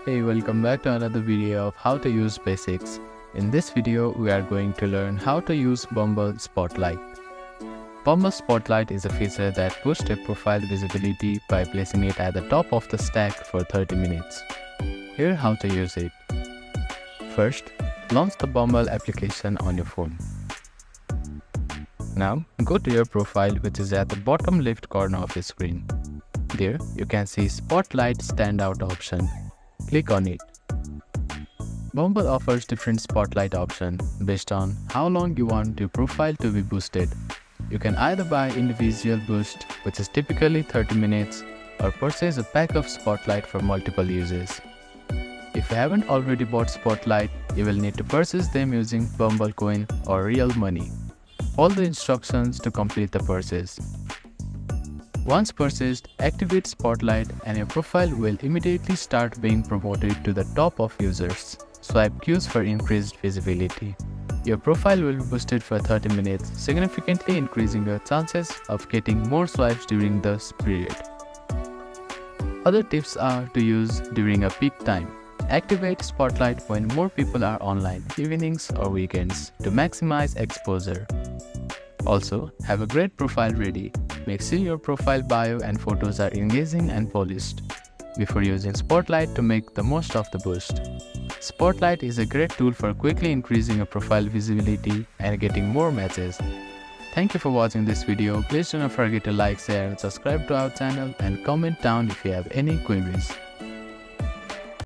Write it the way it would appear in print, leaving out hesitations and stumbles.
Hey, welcome back to another video of how to use basics. In this video, we are going to learn how to use Bumble Spotlight. Bumble Spotlight is a feature that boosts a profile visibility by placing it at the top of the stack for 30 minutes. Here how to use it. First, launch the Bumble application on your phone. Now, go to your profile, which is at the bottom left corner of your screen. There, you can see Spotlight standout option. Click on it. Bumble offers different spotlight options based on how long you want your profile to be boosted. You can either buy individual boost, which is typically 30 minutes, or purchase a pack of spotlight for multiple uses. If you haven't already bought spotlight, you will need to purchase them using Bumble coin or real money. Follow the instructions to complete the purchase. Once purchased, activate Spotlight and your profile will immediately start being promoted to the top of users. Swipe cues for increased visibility. Your profile will be boosted for 30 minutes, significantly increasing your chances of getting more swipes during this period. Other tips are to use during a peak time. Activate Spotlight when more people are online, evenings or weekends, to maximize exposure. Also, have a great profile ready. Make sure your profile bio and photos are engaging and polished before using Spotlight to make the most of the boost. Spotlight is a great tool for quickly increasing your profile visibility and getting more matches. Thank you for watching this video. Please do not forget to like, share and subscribe to our channel and comment down if you have any queries.